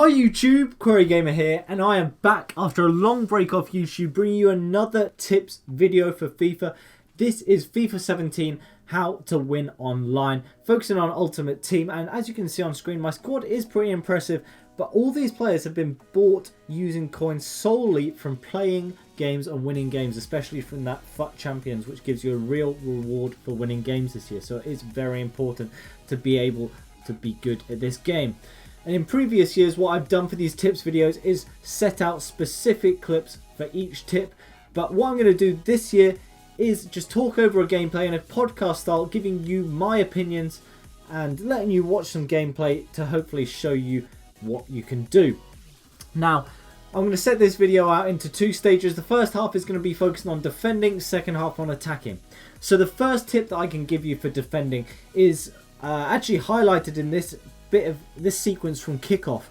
Hi YouTube, Query Gamer here, and I am back after a long break off YouTube, bringing you another tips video for FIFA. This is FIFA 17, how to win online, focusing on Ultimate Team, and as you can see on screen, my squad is pretty impressive, but all these players have been bought using coins solely from playing games and winning games, especially from that FUT Champions, which gives you a real reward for winning games this year. So it is very important to be able to be good at this game. And in previous years, what I've done for these tips videos is set out specific clips for each tip. But what I'm going to do this year is just talk over a gameplay in a podcast style, giving you my opinions and letting you watch some gameplay to hopefully show you what you can do. Now, I'm going to set this video out into two stages. The first half is going to be focusing on defending, second half on attacking. So the first tip that I can give you for defending is actually highlighted in this bit of this sequence from kickoff.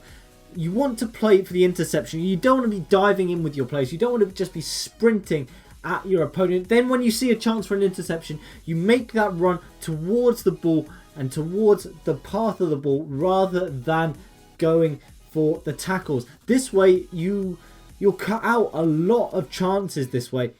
You want to play for the interception. You don't want to be diving in with your players. You don't want to just be sprinting at your opponent. Then when you see a chance for an interception, you make that run towards the ball and towards the path of the ball rather than going for the tackles. This way you'll cut out a lot of chances this way.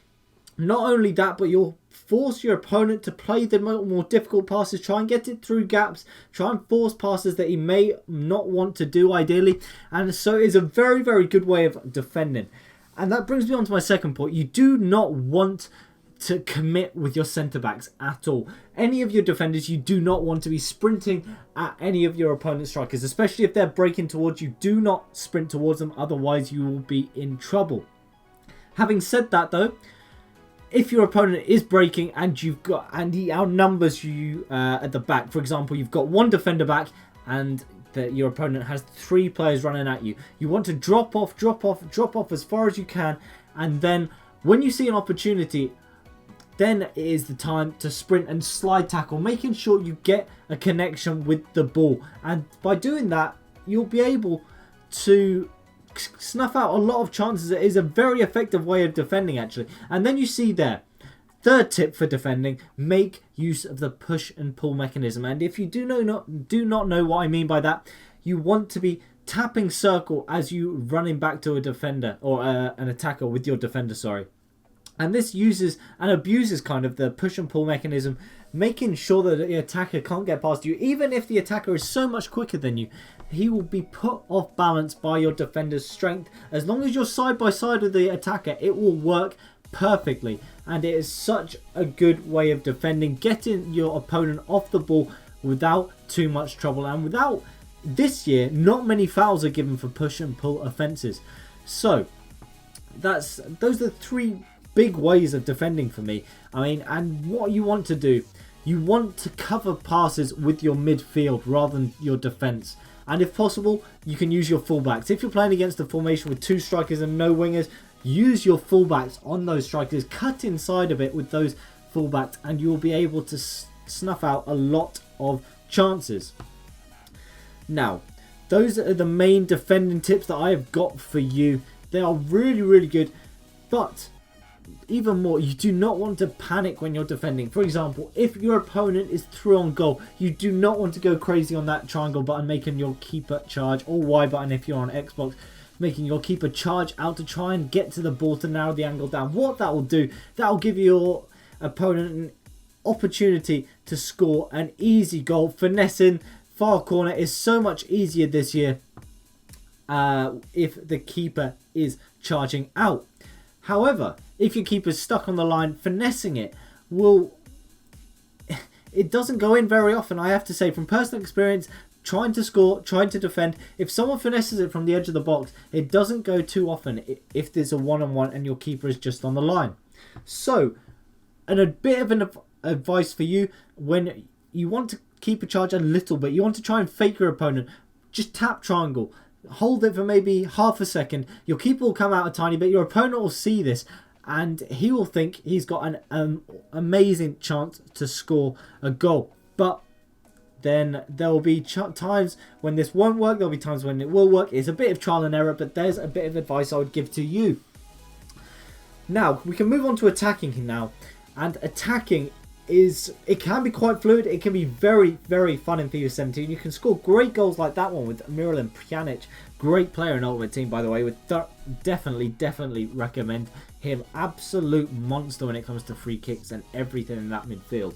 Not only that, but you'll force your opponent to play the more difficult passes, try and get it through gaps, try and force passes that he may not want to do ideally. And so it is a very, very good way of defending. And that brings me on to my second point. You do not want to commit with your centre-backs at all. Any of your defenders, you do not want to be sprinting at any of your opponent's strikers, especially if they're breaking towards you. Do not sprint towards them, otherwise you will be in trouble. Having said that though, if your opponent is breaking and he outnumbers you at the back, for example, you've got one defender back and your opponent has three players running at you, you want to drop off as far as you can, and then when you see an opportunity, then it is the time to sprint and slide tackle, making sure you get a connection with the ball. And by doing that, you'll be able to snuff out a lot of chances. It is a very effective way of defending actually. And then you see there, third tip for defending, make use of the push and pull mechanism. And if you do not know what I mean by that, you want to be tapping circle as you running back to a defender or an attacker with your defender, sorry. And this uses and abuses kind of the push and pull mechanism, making sure that the attacker can't get past you. Even if the attacker is so much quicker than you, he will be put off balance by your defender's strength. As long as you're side by side with the attacker, it will work perfectly. And it is such a good way of defending, getting your opponent off the ball without too much trouble. And without this year, not many fouls are given for push and pull offences. So those are the three big ways of defending for me. I mean, and what you want to do, you want to cover passes with your midfield rather than your defence. And if possible, you can use your fullbacks. If you're playing against a formation with two strikers and no wingers, use your fullbacks on those strikers. Cut inside a bit with those fullbacks and you'll be able to snuff out a lot of chances. Now, those are the main defending tips that I have got for you. They are really, really good. But even more, you do not want to panic when you're defending. For example, if your opponent is through on goal, you do not want to go crazy on that triangle button, making your keeper charge, or Y button if you're on Xbox, making your keeper charge out to try and get to the ball to narrow the angle down. What that will do, that will give your opponent an opportunity to score an easy goal. Finessing far corner is so much easier this year if the keeper is charging out. However, if your keeper's stuck on the line, finessing it doesn't go in very often. I have to say, from personal experience, trying to score, trying to defend, if someone finesses it from the edge of the box, it doesn't go too often if there's a one-on-one and your keeper is just on the line. So, and a bit of an advice for you, when you want to keep a charge a little bit, you want to try and fake your opponent, just tap triangle. Hold it for maybe half a second. Your keeper will come out a tiny bit. Your opponent will see this and he will think he's got an amazing chance to score a goal. But then there will be times when this won't work. There will be times when it will work. It's a bit of trial and error, but there's a bit of advice I would give to you. Now, we can move on to attacking now. And attacking it can be quite fluid. It can be very, very fun in FIFA 17. You can score great goals like that one with Miralem Pjanic. Great player in Ultimate Team, by the way. Would definitely recommend him. Absolute monster when it comes to free kicks and everything in that midfield.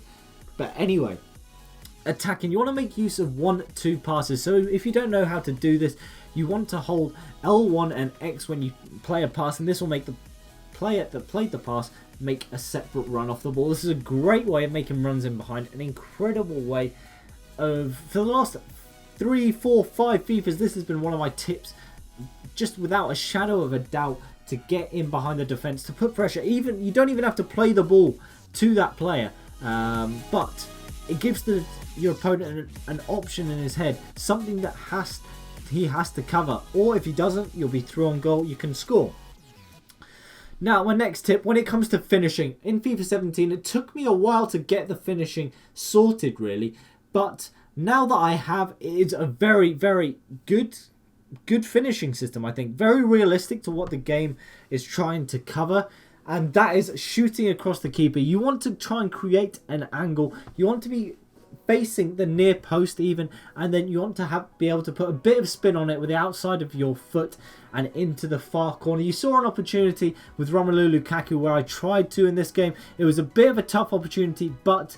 But anyway, attacking, you want to make use of 1-2 passes. So if you don't know how to do this, you want to hold L1 and X when you play a pass, and this will make the player that played the pass make a separate run off the ball. This is a great way of making runs in behind. An incredible way of, for the last 3, 4, 5 FIFAs, this has been one of my tips, just without a shadow of a doubt, to get in behind the defense, to put pressure. Even you don't even have to play the ball to that player, but it gives your opponent an option in his head, something that he has to cover, or if he doesn't, you'll be through on goal, you can score. Now, my next tip, when it comes to finishing, in FIFA 17, it took me a while to get the finishing sorted, really. But now that I have, it is a very, very good finishing system, I think. Very realistic to what the game is trying to cover. And that is shooting across the keeper. You want to try and create an angle. You want to be facing the near post even, and then you want to be able to put a bit of spin on it with the outside of your foot and into the far corner. You saw an opportunity with Romelu Lukaku where I tried to in this game. It was a bit of a tough opportunity, but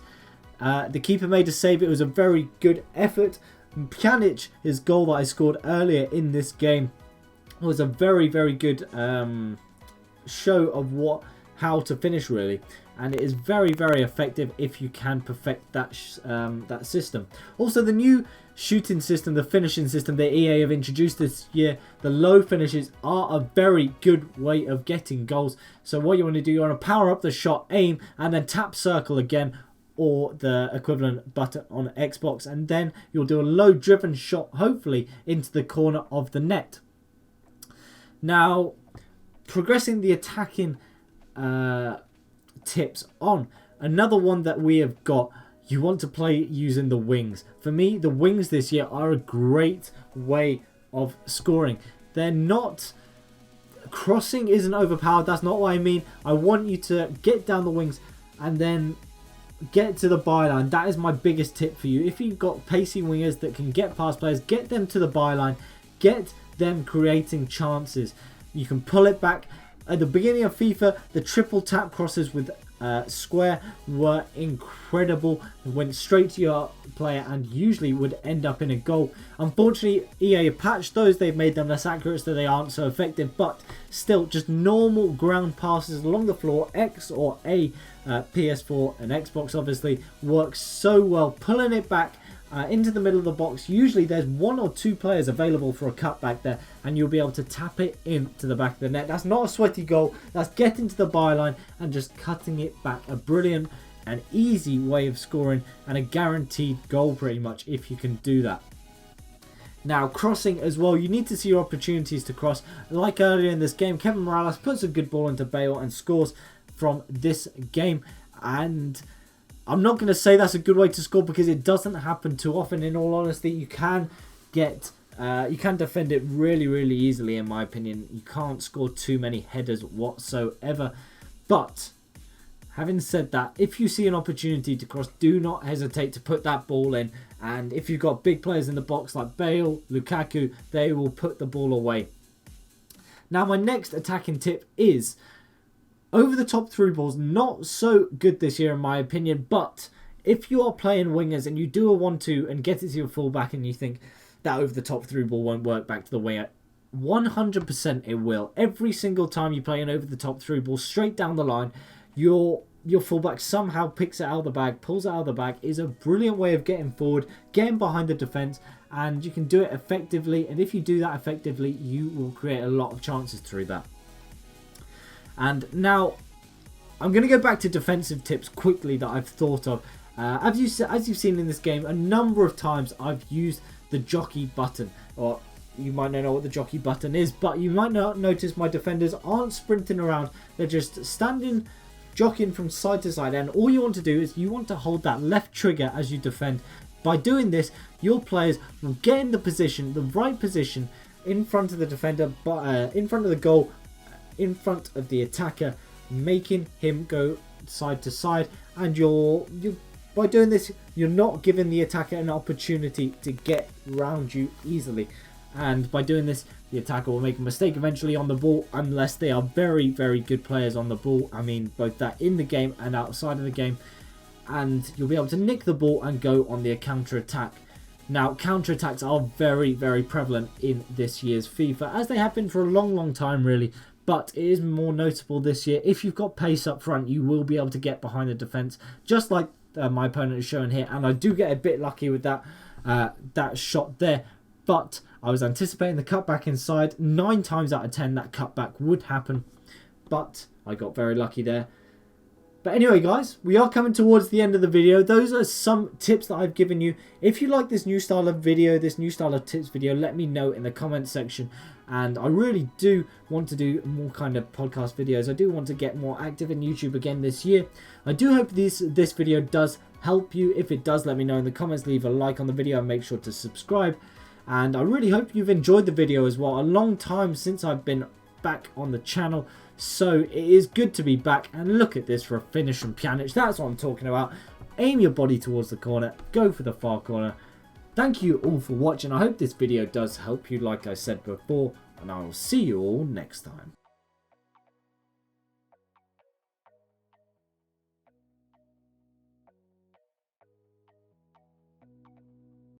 the keeper made a save. It was a very good effort. Pjanic, his goal that I scored earlier in this game, was a very, very good show of how to finish, really. And it is very, very effective if you can perfect that system. Also, the new shooting system, the finishing system that EA have introduced this year, the low finishes are a very good way of getting goals. So what you want to do, you want to power up the shot, aim, and then tap circle again, or the equivalent button on Xbox, and then you'll do a low driven shot, hopefully into the corner of the net. Now, progressing the attacking tips on, another one that we have got, you want to play using the wings. For me, the wings this year are a great way of scoring. They're not, crossing isn't overpowered, that's not what I mean. I want you to get down the wings and then get to the byline. That is my biggest tip for you. If you've got pacey wingers that can get past players, get them to the byline, get them creating chances. You can pull it back. At the beginning of FIFA, the triple tap crosses with square were incredible. Went straight to your player and usually would end up in a goal. Unfortunately, EA patched those. They've made them less accurate so they aren't so effective. But still, just normal ground passes along the floor, X or A, PS4 and Xbox obviously, works so well. Pulling it back into the middle of the box. Usually there's 1 or 2 players available for a cutback there, and you'll be able to tap it into the back of the net. That's not a sweaty goal. That's getting to the byline and just cutting it back. A brilliant and easy way of scoring, and a guaranteed goal pretty much if you can do that. Now, crossing as well, you need to see your opportunities to cross. Like earlier in this game, Kevin Morales puts a good ball into Bale and scores from this game. And I'm not going to say that's a good way to score because it doesn't happen too often. In all honesty, you can defend it really, really easily. In my opinion, you can't score too many headers whatsoever. But having said that, if you see an opportunity to cross, do not hesitate to put that ball in. And if you've got big players in the box like Bale, Lukaku, they will put the ball away. Now, my next attacking tip is over the top through balls. Not so good this year in my opinion, but if you are playing wingers and you do a 1-2 and get it to your fullback and you think that over the top through ball won't work back to the winger, 100% it will. Every single time you play an over the top through ball straight down the line, your fullback somehow picks it out of the bag, pulls it out of the bag. Is a brilliant way of getting forward, getting behind the defence, and you can do it effectively. And if you do that effectively, you will create a lot of chances through that. And now, I'm going to go back to defensive tips quickly that I've thought of. As you've seen in this game, a number of times I've used the jockey button. Or you might not know what the jockey button is, but you might not notice my defenders aren't sprinting around. They're just standing, jockeying from side to side. And all you want to do is you want to hold that left trigger as you defend. By doing this, your players will get in the position, the right position, in front of the defender, in front of the goal, in front of the attacker, making him go side to side, and by doing this, you're not giving the attacker an opportunity to get around you easily. And by doing this, the attacker will make a mistake eventually on the ball, unless they are very, very good players on the ball. I mean, both that in the game and outside of the game. And you'll be able to nick the ball and go on the counter-attack. Now, counter-attacks are very, very prevalent in this year's FIFA, as they have been for a long, long time, really. But it is more notable this year. If you've got pace up front, you will be able to get behind the defence, just like my opponent is showing here. And I do get a bit lucky with that shot there. But I was anticipating the cutback inside. 9 times out of 10, that cutback would happen. But I got very lucky there. But anyway, guys, we are coming towards the end of the video. Those are some tips that I've given you. If you like this new style of video, this new style of tips video, let me know in the comment section. And I really do want to do more kind of podcast videos. I do want to get more active in YouTube again this year. I do hope this video does help you. If it does, let me know in the comments. Leave a like on the video and make sure to subscribe. And I really hope you've enjoyed the video as well. A long time since I've been back on the channel. So it is good to be back. And look at this for a finish from Pjanic. That's what I'm talking about. Aim your body towards the corner. Go for the far corner. Thank you all for watching. I hope this video does help you like I said before. And I will see you all next time.